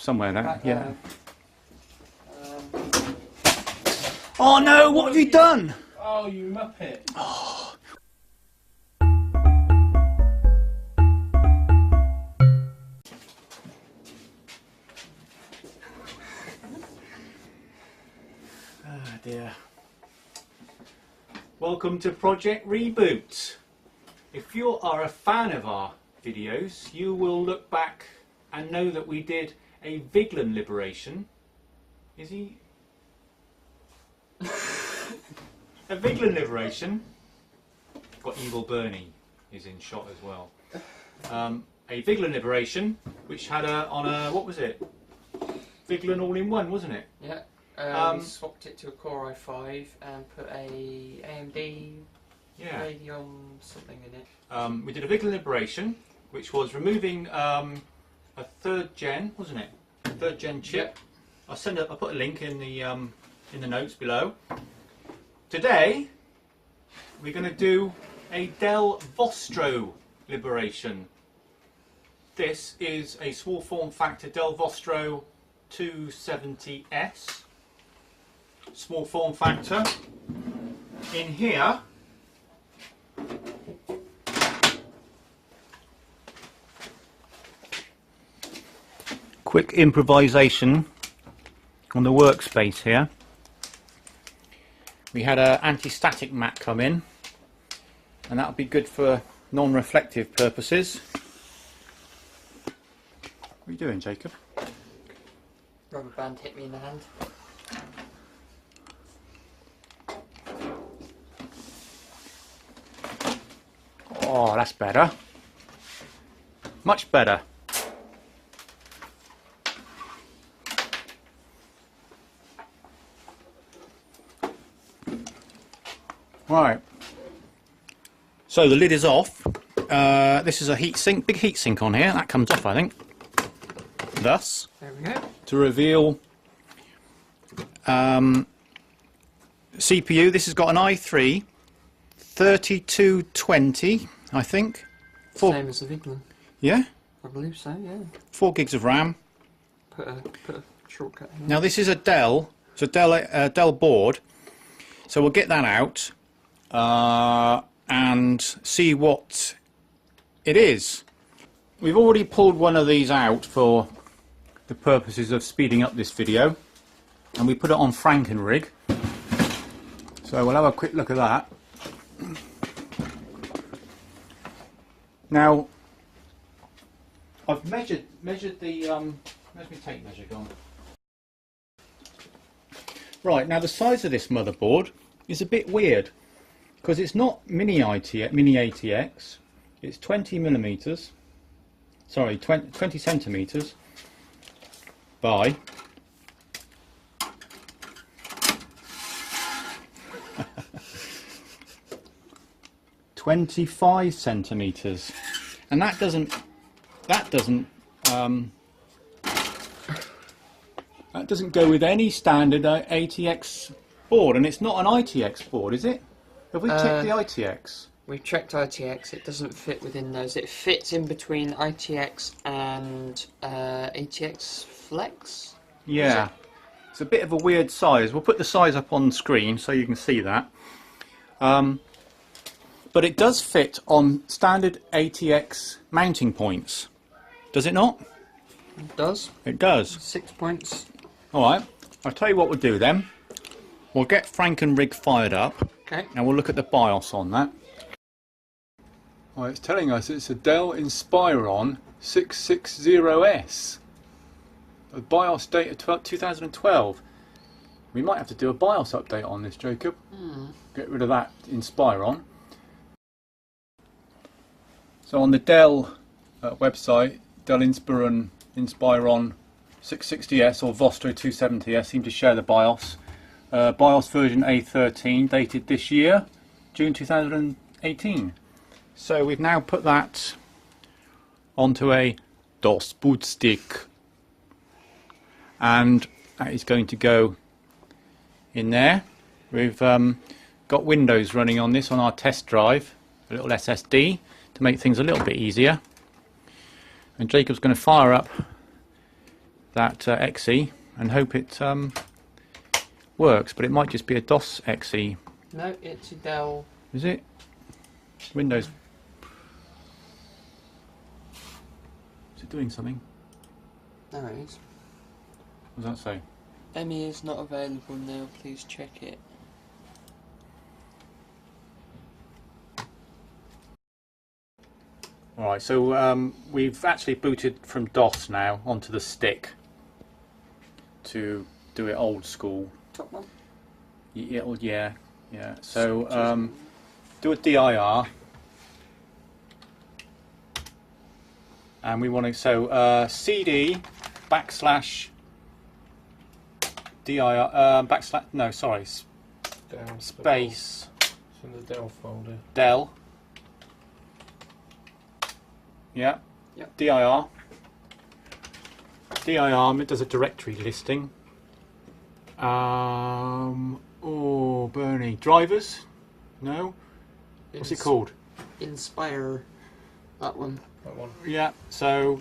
somewhere now. Yeah. Oh no! What have you done? Oh, you muppet! Oh. Oh dear. Welcome to Project Reboot. If you are a fan of our videos, you will look back and know that we did a Viglen Liberation. Is he? A Viglen Liberation. Got Evil Bernie is in shot as well. A Viglen Liberation, which had what was it? Viglen all-in-one, wasn't it? Yeah. We swapped it to a Core i5 and put a AMD Radeon something in it. We did a Viglen Liberation, which was removing a 3rd gen, wasn't it? 3rd gen chip. Yep. I'll put a link in the notes below. Today we're going to do a Dell Vostro Liberation. This is a small form factor Dell Vostro 270S. Small form factor. In here quick improvisation on the workspace here. We had an anti-static mat come in, and that would be good for non-reflective purposes. What are you doing, Jacob? Rubber band hit me in the hand. Oh, that's better. Much better. Right. So the lid is off. This is a heat sink, big heat sink on here. That comes off, I think. Thus, there we go. To reveal CPU. This has got an i3 3220, I think. Same as the Viglen. Yeah? I believe so, yeah. 4 gigs of RAM. Put a shortcut in. Now this is a Dell. It's a Dell board. So we'll get that out and see what it is. We've already pulled one of these out for the purposes of speeding up this video, and we put it on Frankenrig. So we'll have a quick look at that. Now I've measured the where's my tape measure gone? Right, now the size of this motherboard is a bit weird because it's not mini ATX, it's 20 millimeters, sorry, 20 centimeters by 25 centimeters, and that doesn't go with any standard ATX board, and it's not an ITX board, is it? Have we checked the ITX? We've checked ITX, it doesn't fit within those. It fits in between ITX and ATX Flex. Yeah, it's a bit of a weird size. We'll put the size up on screen so you can see that. But it does fit on standard ATX mounting points. Does it not? It does. It does. 6 points. Alright, I'll tell you what we'll do then. We'll get Frankenrig fired up. Okay. And we'll look at the BIOS on that. Well, it's telling us it's a Dell Inspiron 660S. The BIOS date of 2012. We might have to do a BIOS update on this, Jacob. Get rid of that Inspiron. So on the Dell website, Dell Inspiron 660S or Vostro 270S seem to share the BIOS. BIOS version A13, dated this year, June 2018. So we've now put that onto a DOS boot stick, and that is going to go in there. We've got Windows running on this on our test drive, a little SSD, to make things a little bit easier. And Jacob's going to fire up that exe and hope it works, but it might just be a DOS exe. No, it's a Dell. Is it? Windows. Is it doing something? No, it is. What does that say? Emmy is not available now, please check it. Alright, so we've actually booted from DOS now onto the stick to do it old school. Top one. Yeah. So do a dir, and we want to cd backslash dir backslash no sorry Dell, space. It's in the Dell folder. Dell. Yeah. Yep. dir. It does a directory listing. Oh, Bernie. Drivers? No? What's it called? Inspire. That one. That one. Yeah, so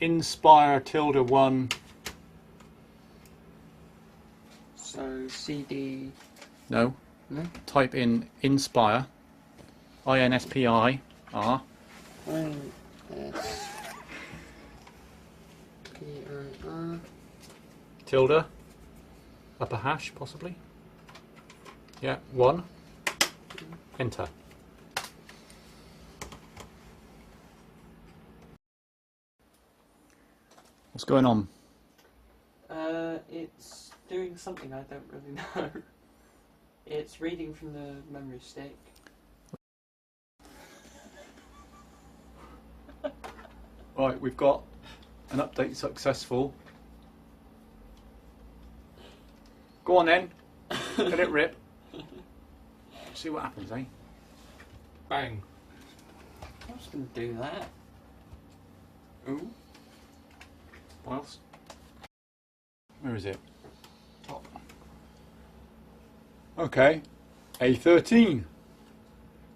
inspire ~1. So CD. No. No? Type in inspire. INSPIR. INSPIR. Tilde. Upper hash, possibly. Yeah, 1. Enter. What's going on? It's doing something I don't really know. It's reading from the memory stick. Right, we've got an update successful. Go on then. Let it rip. See what happens, eh? Bang. I was going to do that. Ooh. Whilst. Where is it? Top. Okay. A13.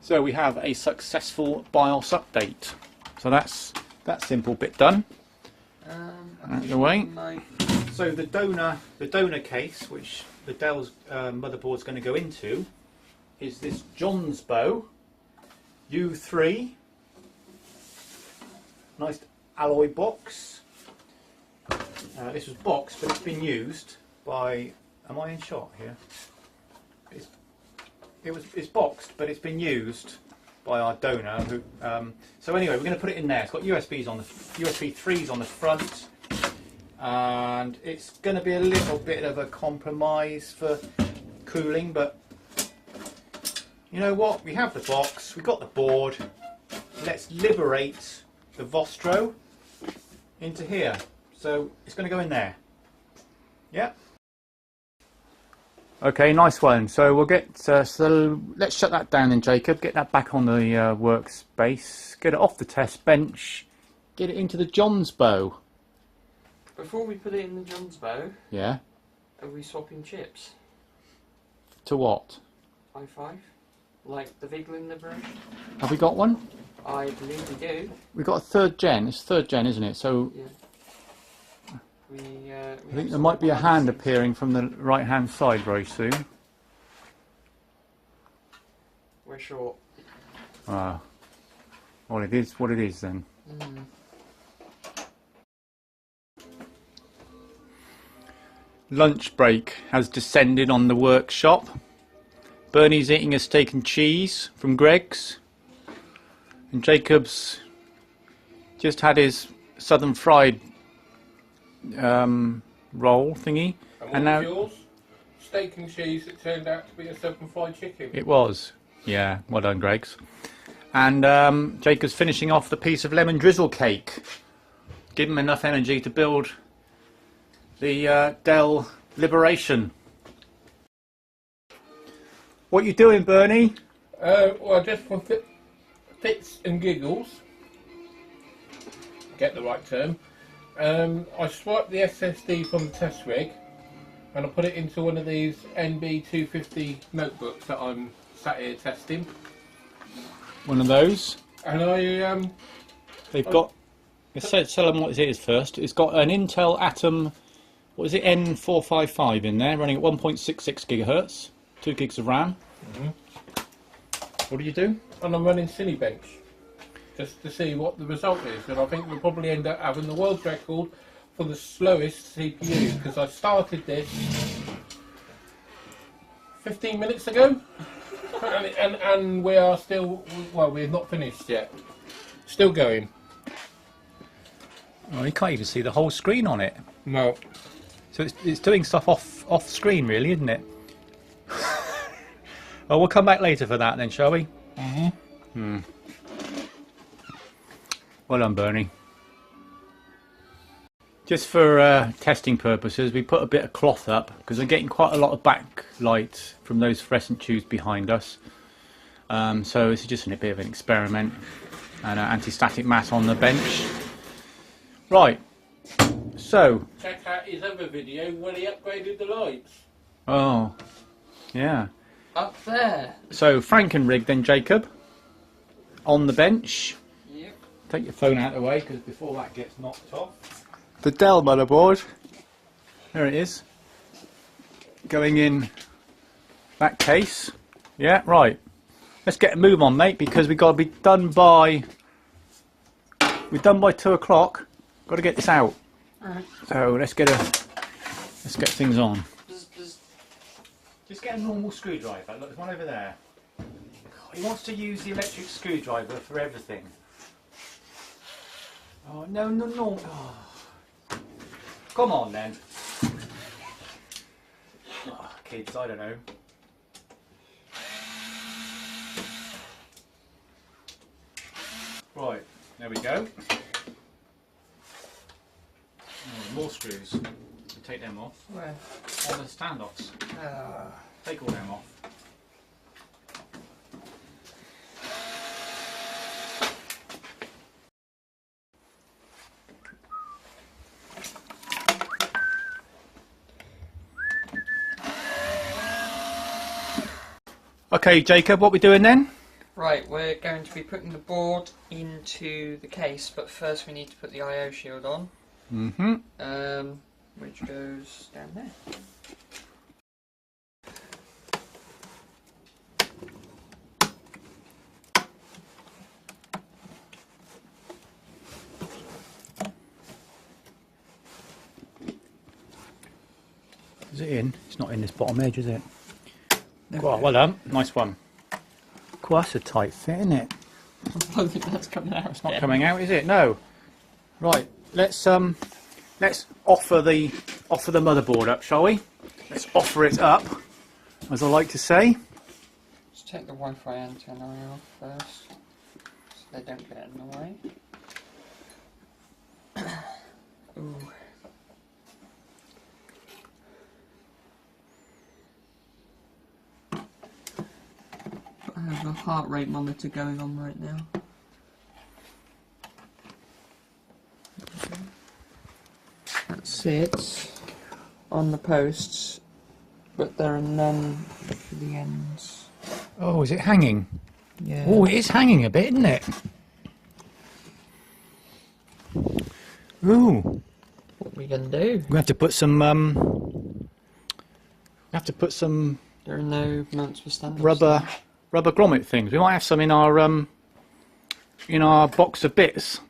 So we have a successful BIOS update. So that's that simple bit done. Out of the way. So the donor case, which the Dell's motherboard's going to go into, is this Jonsbo U3. Nice alloy box. This was boxed, but it's been used by. Am I in shot here? It's boxed, but it's been used by our donor. Who, so anyway, we're going to put it in there. It's got USB 3s on the front, and it's going to be a little bit of a compromise for cooling. But you know what? We have the box. We've got the board. Let's liberate the Vostro into here. So it's going to go in there. Yeah. Okay, nice one. So we'll get. So let's shut that down then, Jacob. Get that back on the workspace. Get it off the test bench. Get it into the Jonsbo. Before we put it in the Jonsbo, Yeah. are we swapping chips? To what? i5? Like the Viglen Liberation? Have we got one? I believe we do. We've got a 3rd gen. It's 3rd gen, isn't it? So Yeah. I think there might be a hand appearing from the right-hand side very soon. We're short. Ah. Well, it is what it is then. Mm. Lunch break has descended on the workshop. Bernie's eating a steak and cheese from Greg's. And Jacob's just had his southern fried roll thingy. And And what now was yours? Steak and cheese that turned out to be a southern fried chicken. it was. Yeah, well done, Greg's. And Jacob's finishing off the piece of lemon drizzle cake. Give him enough energy to build the Dell Liberation. What you doing, Bernie? Well, just for fits and giggles, get the right term, I swiped the SSD from the test rig and I put it into one of these NB250 notebooks that I'm sat here testing. One of those. And They've got Let's tell them what it is first. It's got an Intel Atom, what is it, N455 in there, running at 1.66 gigahertz, 2 gigs of RAM. What do you do? And I'm running Cinebench, just to see what the result is. And I think we'll probably end up having the world record for the slowest CPU, because I started this 15 minutes ago, and we are still, well, we're not finished yet. Still going. Oh, you can't even see the whole screen on it. No. So it's doing stuff off screen, really, isn't it? Well, we'll come back later for that then, shall we? Well done, Bernie. Just for testing purposes, we put a bit of cloth up because we're getting quite a lot of backlight from those fluorescent tubes behind us. So this is just a bit of an experiment, and an anti-static mat on the bench. Right. So. Check out his other video when he upgraded the lights. Oh, yeah. Up there. So Franken-rig then, Jacob, on the bench. Yep. Take your phone out of the way because before that gets knocked off. The Dell motherboard. There it is. Going in that case. Yeah, right. Let's get a move on, mate, because we've got to be done by. We're done by 2 o'clock. Got to get this out. Alright. So let's get things on. Just get a normal screwdriver. Look, there's one over there. He wants to use the electric screwdriver for everything. Oh, no. Oh. Come on, then. Oh, kids, I don't know. Right, there we go. Oh, more screws. We'll take them off. Where? On the standoffs. Take all them off. Okay, Jacob, what we doing then? Right, we're going to be putting the board into the case, but first we need to put the I/O shield on. Which goes down there. Is it in? It's not in this bottom edge, is it? Well done. Nice one. Cool, that's a tight fit, isn't it? I don't think that's coming out. It's not coming out, is it? No. Right. Let's offer the motherboard up, shall we? Let's offer it up, as I like to say. Let's take the Wi-Fi antenna off first, so they don't get in the way. Ooh. I have a heart rate monitor going on right now. That sits on the posts, but there are none for the ends. Oh, is it hanging? Yeah. Oh, it is hanging a bit, isn't it? Ooh. What are we gonna do? We have to put some. There are no mounts for stand-ups. rubber grommet things. We might have some in our box of bits.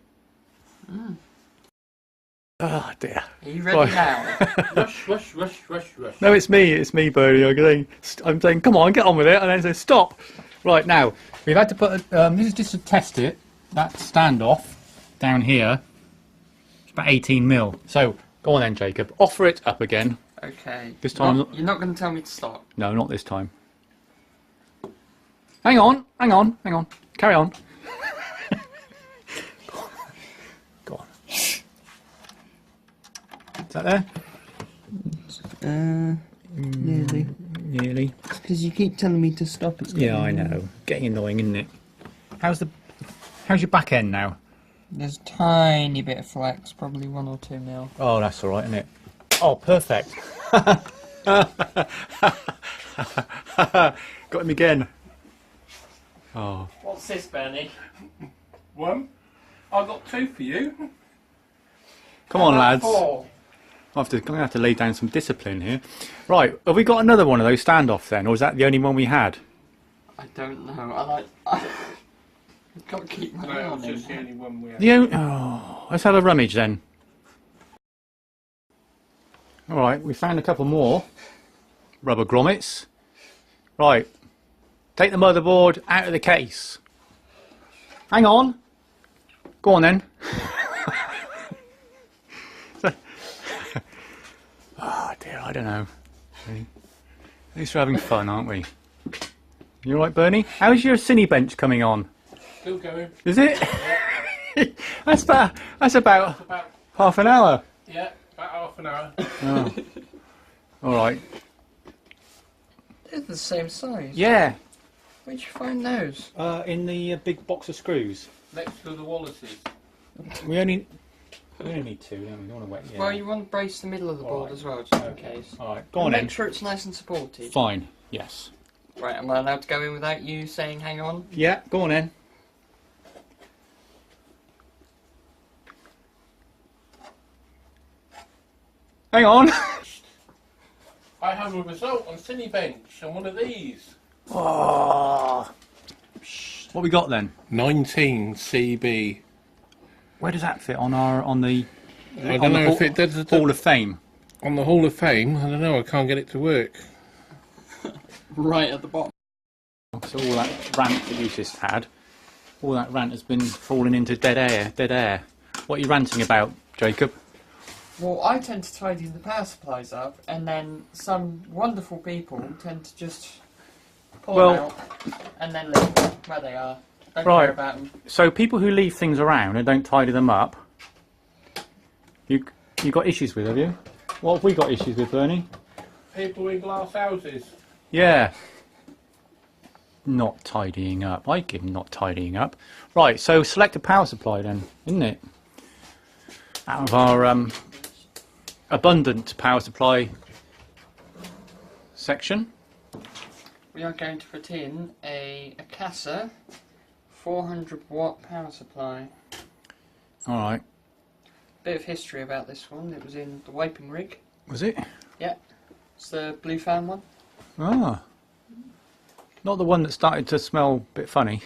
Oh dear. Are you ready now? Rush. No, it's me, Bernie. I'm saying, come on, get on with it, and then say stop. Right, now we've had to put. This is just to test it. That standoff down here. It's about 18 mil. So go on then, Jacob. Offer it up again. Okay. This time. You're not going to tell me to stop. No, not this time. Hang on. Carry on. Go on. Is that there? Nearly. Nearly. Because you keep telling me to stop. It's Yeah, I know. Getting annoying, isn't it? How's your back end now? There's a tiny bit of flex, probably 1 or 2 mil. Oh, that's all right, isn't it? Oh, perfect. Got him again. Oh. What's this, Bernie? One. I've got 2 for you. Come on, lads. Four. I'm going to have to lay down some discipline here. Right, have we got another one of those standoffs then, or is that the only one we had? I don't know. I've got to keep my eye No, on it's just the him. only one we have. Let's have a rummage then. Alright, we found a couple more rubber grommets. Right, take the motherboard out of the case. Hang on. Go on then. Oh dear, I don't know. At least we're having fun, aren't we? You alright, Bernie? How's your cinebench coming on? Still going. Is it? That's about half an hour. Yeah, about half an hour. Oh. Alright. They're the same size. Yeah. Where'd you find those? In the big box of screws. Next to the Wallaces. We only need two, don't we? Don't want to wet. Yeah. Well, you want to brace the middle of the board Alright. as well, just in case. Alright, go on Make then. sure it's nice and supported. Fine. Yes. Right, am I allowed to go in without you saying hang on? Yeah, go on then. Hang on. I have a result on Cinebench on one of these. Oh. What we got then? 19 CB. Where does that fit on the I don't know if it does Hall of Fame? on the Hall of Fame. I don't know. I can't get it to work. Right at the bottom. So all that rant that you just had, all that rant has been falling into dead air. What are you ranting about, Jacob? Well, I tend to tidy the power supplies up, and then some wonderful people tend to just pull them out and then leave them where they are. Don't care about them. So people who leave things around and don't tidy them up, you got issues with, have you? What have we got issues with, Bernie? People in glass houses. Yeah. Not tidying up. I give them not tidying up. Right, so select a power supply then, isn't it? Out of our abundant power supply section. We are going to put in a Casa 400 watt power supply. Alright. Bit of history about this one. It was in the wiping rig. Was it? Yeah. It's the blue fan one. Ah. Not the one that started to smell a bit funny.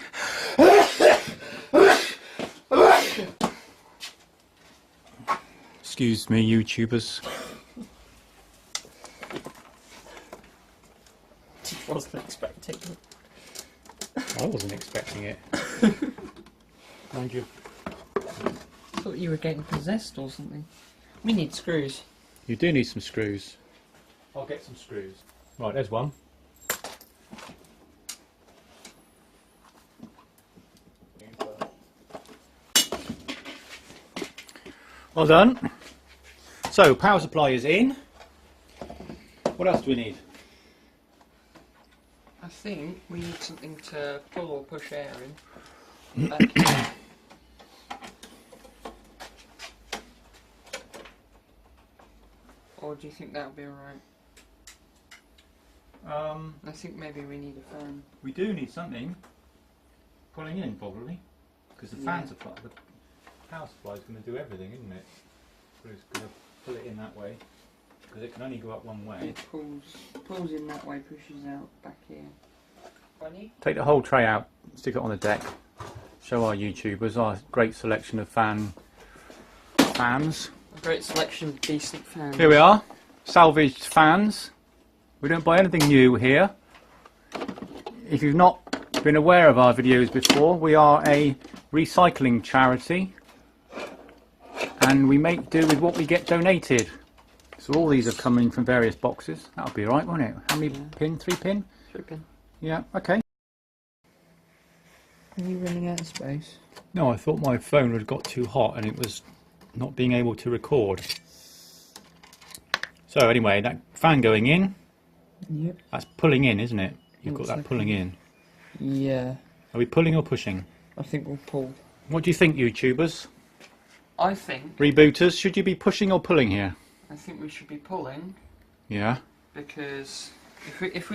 Excuse me, YouTubers. Wasn't expecting it. I wasn't expecting it. Mind you. Thought you were getting possessed or something. We need screws. You do need some screws. I'll get some screws. Right, there's one. Well done. So, power supply is in. What else do we need? I think we need something to pull or push air in. Back here. Or do you think that would be alright? I think maybe we need a fan. We do need something pulling in, probably, because the fan supply, the power supply is going to do everything, isn't it? So it's going to pull it in that way, because it can only go up one way. It pulls in that way, pushes out back here. Funny? Take the whole tray out, stick it on the deck. Show our YouTubers our great selection of fans. A great selection of decent fans. Here we are, salvaged fans. We don't buy anything new here. If you've not been aware of our videos before, we are a recycling charity and we make do with what we get donated. So all these are coming from various boxes. That'll be alright, won't it? How many pin? 3 pin? 3 pin. Yeah, okay. Are you running out of space? No, I thought my phone had got too hot and it was not being able to record. So anyway, that fan going in. Yep. That's pulling in, isn't it? You've got Looks that like pulling it. in. Yeah. Are we pulling or pushing? I think we'll pull. What do you think, YouTubers? I think Rebooters, should you be pushing or pulling here? we should be pulling Yeah. because if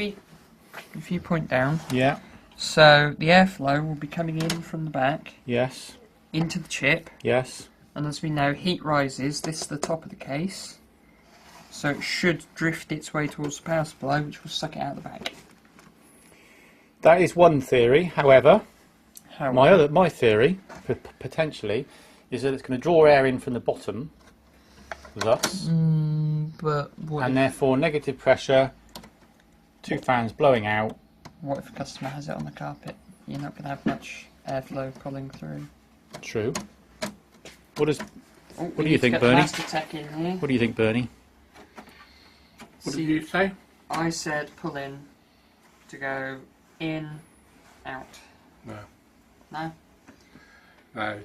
you point down, Yeah. so the airflow will be coming in from the back Yes. into the chip, Yes. And as we know, heat rises. This is the top of the case. So it should drift its way towards the power supply, which will suck it out the back. That is one theory. However, my theory, potentially, is that it's going to draw air in from the bottom, thus, but and therefore negative pressure, 2 fans blowing out. What if a customer has it on the carpet? You're not going to have much airflow pulling through. True. What do you think, Get Bernie? Master Tech in here. What do you think, Bernie? What did you say? I said pull in to go in, out. No. No? No.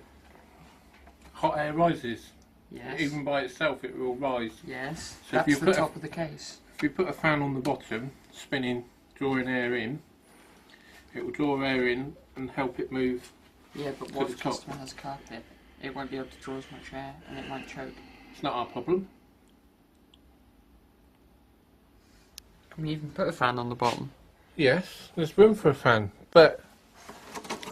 Hot air rises. Yes. Even by itself it will rise. Yes. So if That's you the put top of the case. If you put a fan on the bottom, spinning, drawing air in, it will draw air in and help it move. Yeah, but what the if the top. customer has a carpet? It won't be able to draw as much air and it might choke. It's not our problem. Can we even put a fan on the bottom? Yes, there's room for a fan, but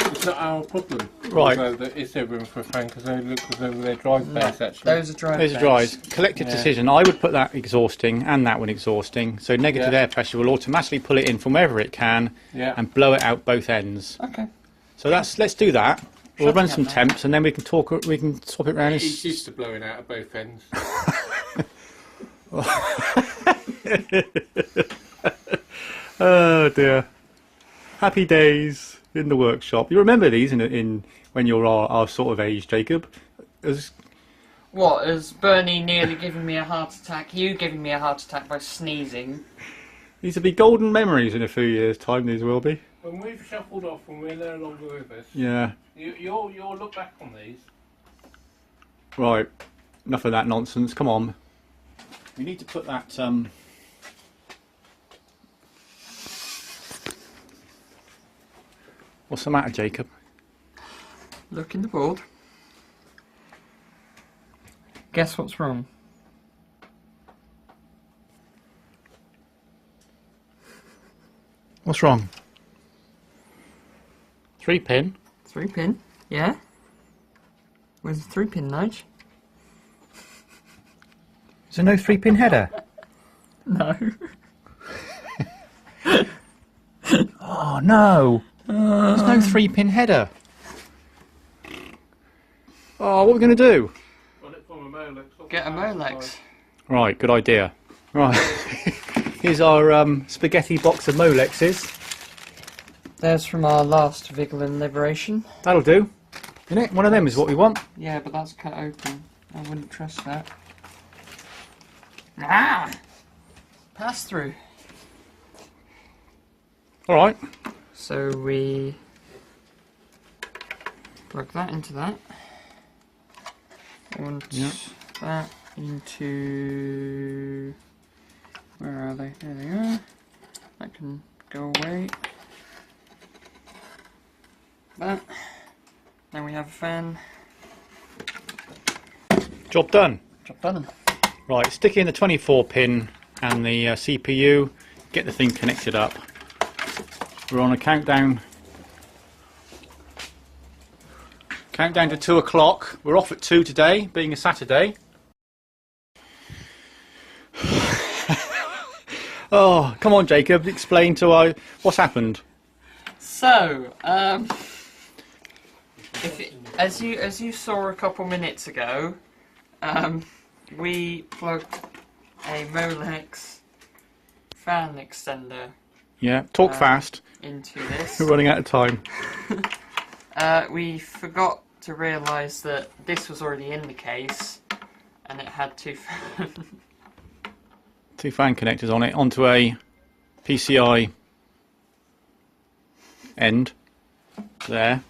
it's not our problem. Right. Although there is room for a fan because they look as though they're drive bays actually. Those are dry. Those are dries. Collective Yeah. decision. I would put that exhausting and that one exhausting. So negative Yeah. air pressure will automatically pull it in from wherever it can Yeah. and blow it out both ends. Okay. So let's do that. We'll Shut run it some up, temps and then we can talk. We can swap it around. It's used to blowing out of both ends. Oh dear. Happy days in the workshop. You remember these in when you're our sort of age, Jacob? What, is Bernie nearly giving me a heart attack? You giving me a heart attack by sneezing? These will be golden memories in a few years' time. These will be. When we've shuffled off and we're no longer with us, Yeah. you'll look back on these. Right. Enough of that nonsense. Come on. We need to put that. What's the matter, Jacob? Look in the board. Guess what's wrong? What's wrong? 3-pin. 3-pin? Yeah? Where's the 3-pin, Nige? Is there no 3-pin header? No. Oh no! There's no 3-pin header. Oh, what are we going to do? Run it from a Molex. Get a Molex. Right, good idea. Right, here's our spaghetti box of Molexes. There's from our last Viglen Liberation. That'll do. Isn't it? One of them is what we want. Yeah, but that's cut open. I wouldn't trust that. Ah! Pass through. Alright. So we plug that into that. And that into... Where are they? There they are. That can go away. That. Then we have a fan. Job done. Job done. Right, stick in the 24-pin and the CPU. Get the thing connected up. We're on a countdown. Countdown to 2 o'clock. We're off at 2 today, being a Saturday. Oh, come on, Jacob. Explain to what's happened. So, as you saw a couple minutes ago, we plugged a Molex fan extender Yeah, talk fast. into this. We're running out of time. We forgot to realise that this was already in the case, and it had two fans. 2 fan connectors on it onto a PCI end. There.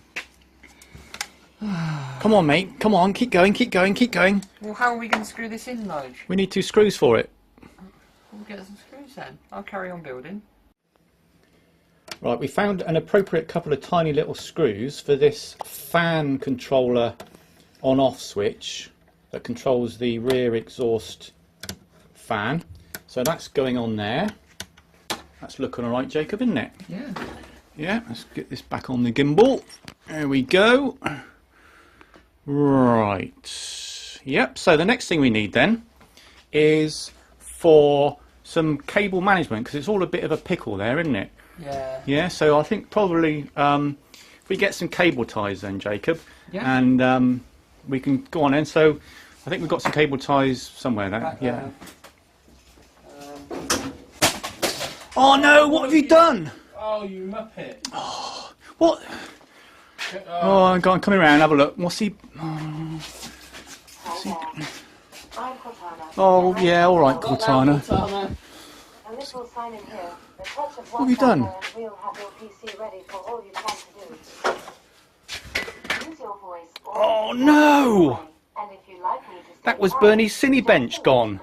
Come on, mate. Come on. Keep going, keep going, keep going. Well, how are we going to screw this in, Nige? We need 2 screws for it. We'll get some screws then. I'll carry on building. Right, we found an appropriate couple of tiny little screws for this fan controller on-off switch that controls the rear exhaust fan. So that's going on there. That's looking alright, Jacob, isn't it? Yeah. Yeah, let's get this back on the gimbal. There we go. Right. Yep. So the next thing we need then is for some cable management, because it's all a bit of a pickle there, isn't it? Yeah. Yeah. So I think probably if we get some cable ties then, Jacob, Yeah. and we can go on then. So I think we've got some cable ties somewhere there. Back Yeah. there. Oh no! What have you done? Oh, you muppet. What? Oh, go on, come around, have a look. What's he? Oh, yeah, all right, Cortana. What have you done? Oh no! That was Bernie's cinebench gone.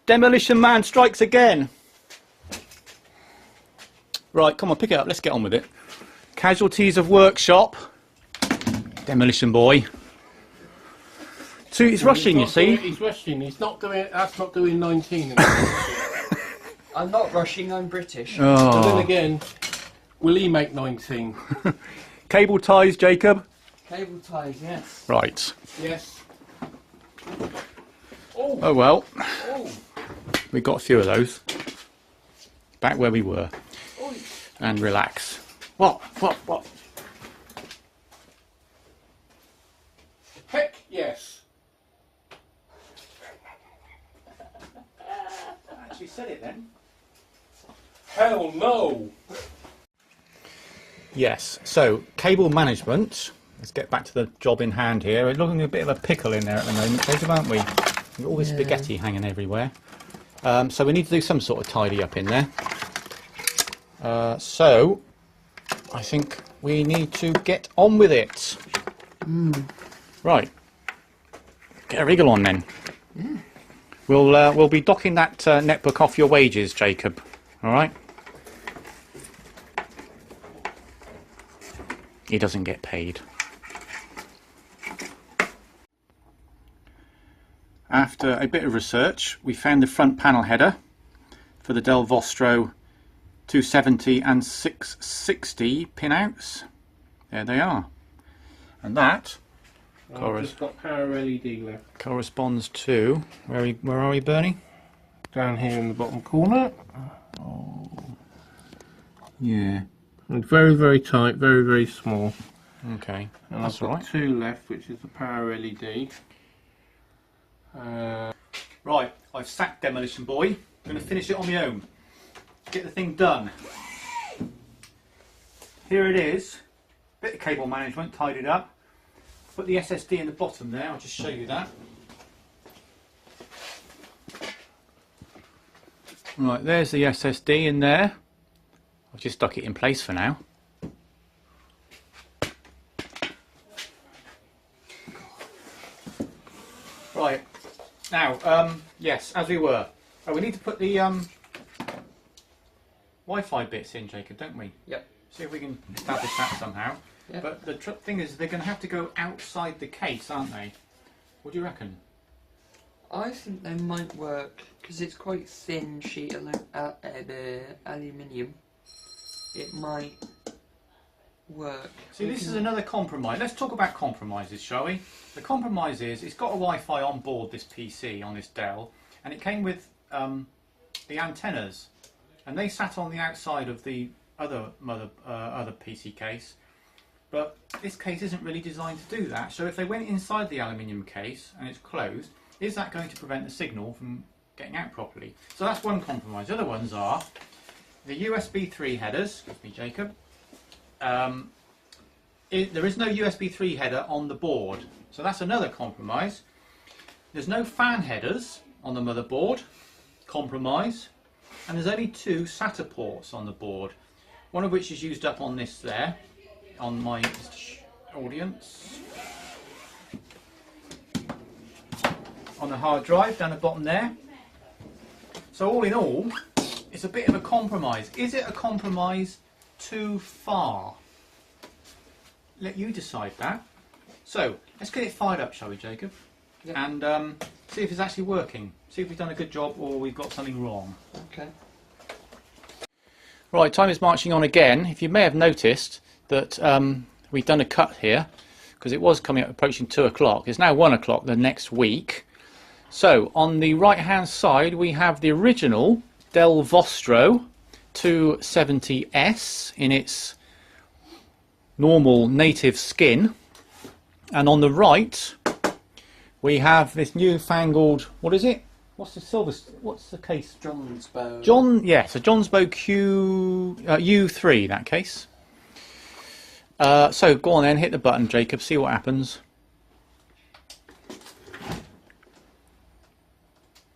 Demolition Man strikes again. Right, come on, pick it up. Let's get on with it. Casualties of workshop. Demolition boy. So he's rushing, you see. He's rushing. He's not doing. That's not doing 19. I'm not rushing. I'm British. And then Oh. again, will he make 19? Cable ties, Jacob. Cable ties, yes. Right. Yes. Oh. Oh well, Oh. we got a few of those. Back where we were. Oh. And relax. What? Heck yes. Actually said it then. Hell no. Yes, so cable management. Let's get back to the job in hand here. We're looking a bit of a pickle in there at the moment, Jacob, aren't we? We've got all this spaghetti hanging everywhere. So we need to do some sort of tidy up in there. So I think we need to get on with it. Right. Get a wriggle on then. We'll be docking that netbook off your wages, Jacob. All right. He doesn't get paid. After a bit of research, we found the front panel header for the Dell Vostro 270 and 660 pinouts. There they are. And that I've just got power LED left. corresponds to, where are we, Bernie? Down here in the bottom corner. Yeah. And very, very tight, very, very small. Okay, And that's I've got all right. 2 left, which is the power LED. Right, I've sacked Demolition Boy. I'm going to finish it on my own. Get the thing done. Here it is. Bit of cable management, tidied up. Put the SSD in the bottom there, I'll just show you that. Right, there's the SSD in there. I've just stuck it in place for now. Right, now, yes, as we were. Oh, we need to put the Wi-Fi bits in, Jacob, don't we? Yep. See if we can establish that somehow. Yep. But the thing is, they're going to have to go outside the case, aren't they? What do you reckon? I think they might work because it's quite thin sheet of aluminium. It might work. See, this is another compromise. Let's talk about compromises, shall we? The compromise is it's got a Wi-Fi on board this PC, on this Dell, and it came with the antennas, and they sat on the outside of the other PC case. But this case isn't really designed to do that. So if they went inside the aluminium case and it's closed, is that going to prevent the signal from getting out properly? So that's one compromise. The other ones are the USB 3 headers. Excuse me, Jacob. There is no USB 3 header on the board, so that's another compromise. There's no fan headers on the motherboard, compromise, and there's only 2 SATA ports on the board, one of which is used up on this there, on my audience, on the hard drive down the bottom there. So all in all, it's a bit of a compromise. Is it a compromise too far? Let you decide that. So let's get it fired up, shall we, Jacob? Yep. And see if it's actually working. See if we've done a good job or we've got something wrong. Okay. Right, time is marching on again. If you may have noticed that we've done a cut here. because it was coming up approaching 2 o'clock. It's now 1 o'clock the next week. So on the right hand side we have the original Dell Vostro 270S in its normal native skin, and on the right we have this newfangled, what is it? What's the silver? What's the case? Jonsbo. Yes, a Jonsbo U3 in that case. So go on then, hit the button, Jacob. See what happens.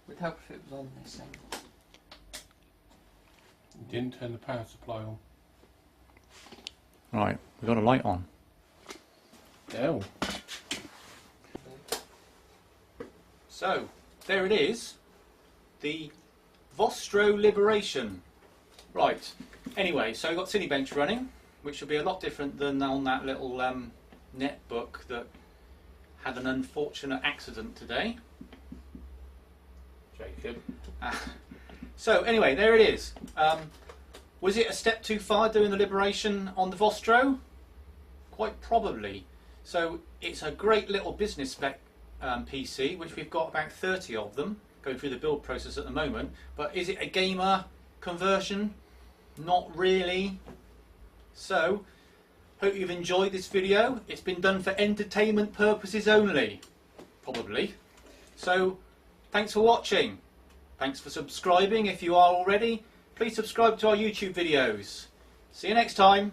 Would help if it was on this thing. Didn't turn the power supply on. Right, we've got a light on. Dell. So there it is, the Vostro Liberation. Right. Anyway, so we've got Cinebench running, which will be a lot different than on that little netbook that had an unfortunate accident today. Jacob. So anyway, there it is. Was it a step too far doing the Liberation on the Vostro? Quite probably. So it's a great little business spec PC, which we've got about 30 of them going through the build process at the moment. But is it a gamer conversion? Not really. So hope you've enjoyed this video. It's been done for entertainment purposes only, probably. So thanks for watching. Thanks for subscribing if you are already. Please subscribe to our YouTube videos. See you next time.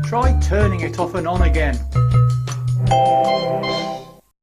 Try turning it off and on again.